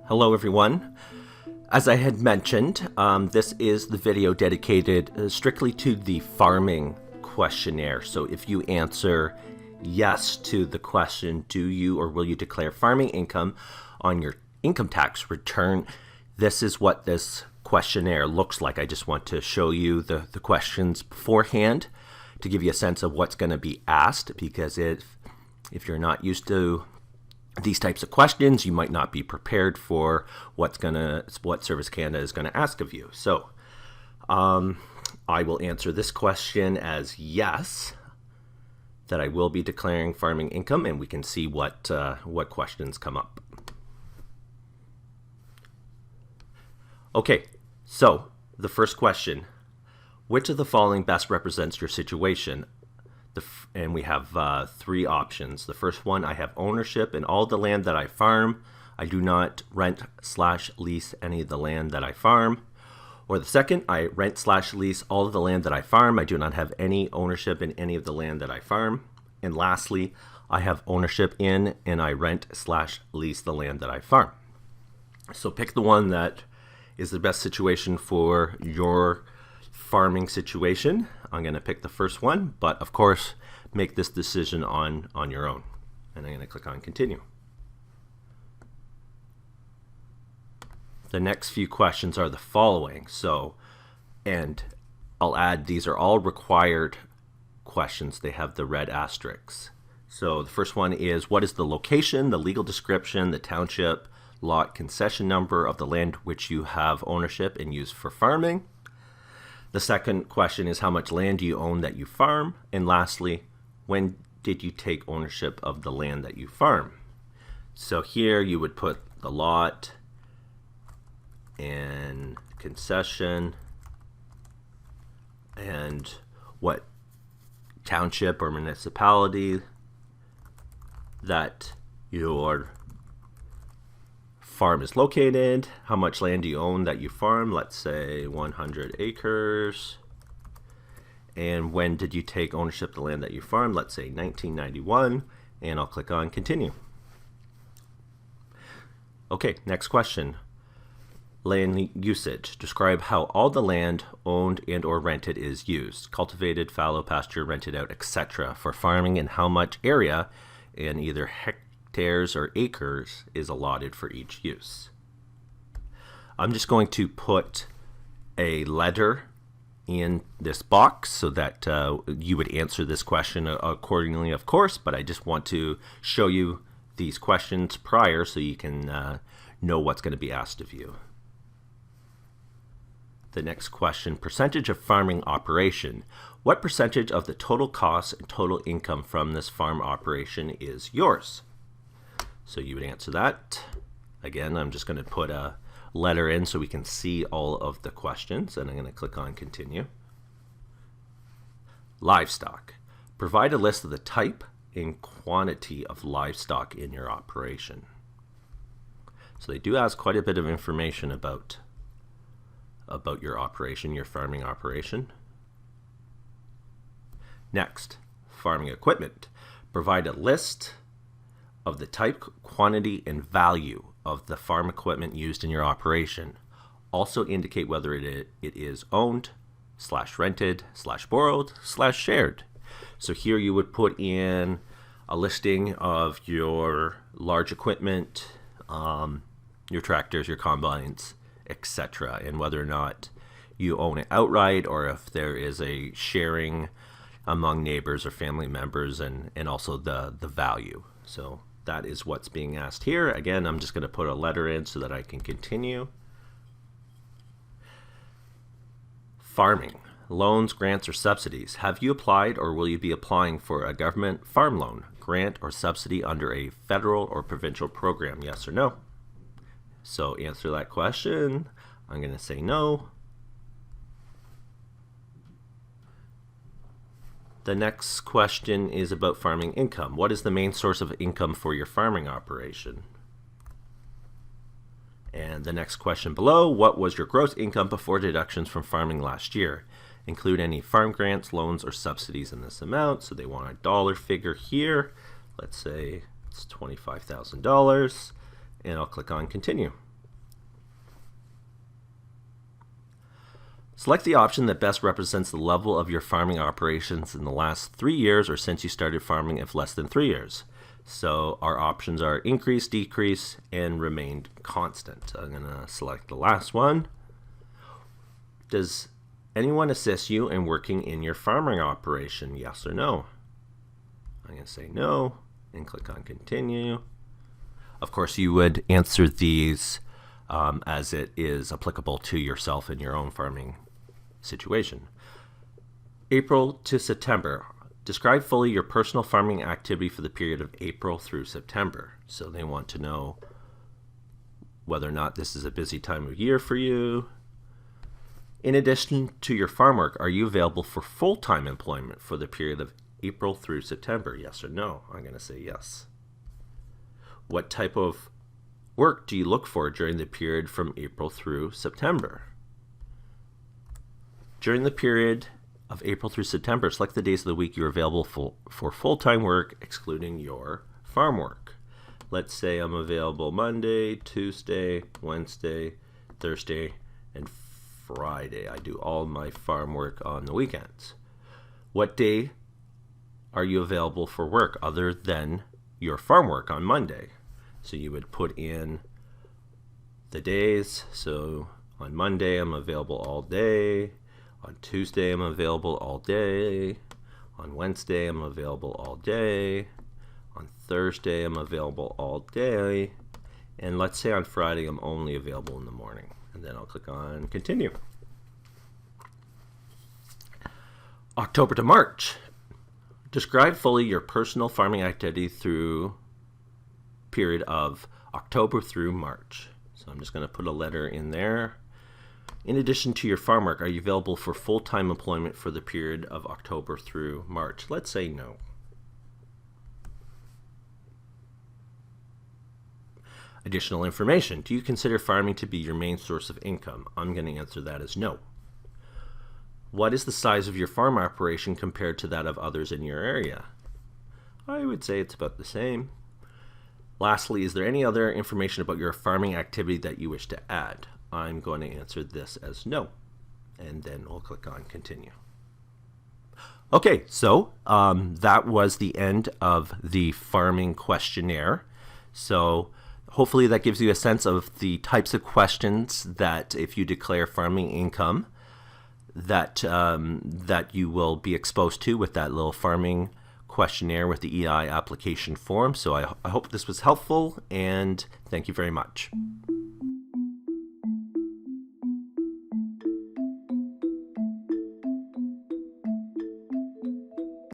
Hello everyone. As I had mentioned, this is the video dedicated strictly to the farming questionnaire. So if you answer yes to the question, do you or will you declare farming income on your income tax return, this is what this questionnaire looks like. I just want to show you the questions beforehand to give you a sense of what's going to be asked, because if you're not used to these types of questions, you might not be prepared for what Service Canada is going to ask of you. So I will answer this question as yes, that I will be declaring farming income, and we can see what questions come up. Okay, so the first question: which of the following best represents your situation? And we have three options. The first one: I have ownership in all the land that I farm. I do not rent/lease any of the land that I farm. Or the second: I rent/lease all of the land that I farm. I do not have any ownership in any of the land that I farm. And lastly, I have ownership in and I rent/lease the land that I farm. So pick the one that is the best situation for your farming situation. I'm going to pick the first one, but of course make this decision on your own. And I'm going to click on continue. The next few questions are the following. And I'll add, these are all required questions. They have the red asterisks. So the first one is: what is the location, the legal description, the township, lot, concession number of the land which you have ownership and use for farming? The second question is: how much land do you own that you farm? And lastly, when did you take ownership of the land that you farm? So here you would put the lot and concession and what township or municipality that your farm is located, how much land do you own that you farm, let's say 100 acres, and when did you take ownership of the land that you farm, let's say 1991, and I'll click on continue. Okay, next question: land usage. Describe how all the land owned and or rented is used: cultivated, fallow, pasture, rented out, etc. for farming, and how much area in either hectares or acres is allotted for each use. I'm just going to put a letter in this box so that you would answer this question accordingly, of course, but I just want to show you these questions prior so you can know what's going to be asked of you. The next question: percentage of farming operation. What percentage of the total costs and total income from this farm operation is yours? So you would answer that. Again, I'm just going to put a letter in so we can see all of the questions, and I'm going to click on continue. Livestock. Provide a list of the type and quantity of livestock in your operation. So they do ask quite a bit of information about your operation, your farming operation. Next, farming equipment. Provide a list of the type, quantity, and value of the farm equipment used in your operation. Also indicate whether it is owned, /rented, /borrowed, /shared. So here you would put in a listing of your large equipment, your tractors, your combines, etc., and whether or not you own it outright or if there is a sharing among neighbors or family members, and also the value. So that is what's being asked here. Again, I'm just going to put a letter in so that I can continue. Farming. Loans, grants, or subsidies. Have you applied or will you be applying for a government farm loan, grant, or subsidy under a federal or provincial program? Yes or no? So answer that question. I'm going to say no. The next question is about farming income. What is the main source of income for your farming operation? And the next question below: what was your gross income before deductions from farming last year? Include any farm grants, loans, or subsidies in this amount. So they want a dollar figure here. Let's say it's $25,000, and I'll click on continue. Select the option that best represents the level of your farming operations in the last 3 years or since you started farming if less than 3 years. So our options are increase, decrease, and remained constant. I'm going to select the last one. Does anyone assist you in working in your farming operation? Yes or no? I'm going to say no and click on continue. Of course, you would answer these as it is applicable to yourself in your own farming situation. April to September. Describe fully your personal farming activity for the period of April through September. So they want to know whether or not this is a busy time of year for you. In addition to your farm work, are you available for full-time employment for the period of April through September? Yes or no? I'm going to say yes. What type of work do you look for during the period from April through September? During the period of April through September, select the days of the week you're available for full-time work, excluding your farm work. Let's say I'm available Monday, Tuesday, Wednesday, Thursday, and Friday. I do all my farm work on the weekends. What day are you available for work other than your farm work on Monday? So you would put in the days. So on Monday, I'm available all day. On Tuesday, I'm available all day. On Wednesday, I'm available all day. On Thursday, I'm available all day. And let's say on Friday, I'm only available in the morning. And then I'll click on continue. October to March. Describe fully your personal farming activity through period of October through March. So I'm just going to put a letter in there. In addition to your farm work, are you available for full-time employment for the period of October through March? Let's say no. Additional information. Do you consider farming to be your main source of income? I'm going to answer that as no. What is the size of your farm operation compared to that of others in your area? I would say it's about the same. Lastly, is there any other information about your farming activity that you wish to add? I'm going to answer this as no, and then we'll click on continue. Okay, so that was the end of the farming questionnaire. So hopefully that gives you a sense of the types of questions that if you declare farming income that you will be exposed to with that little farming questionnaire with the EI application form. So I hope this was helpful, and thank you very much.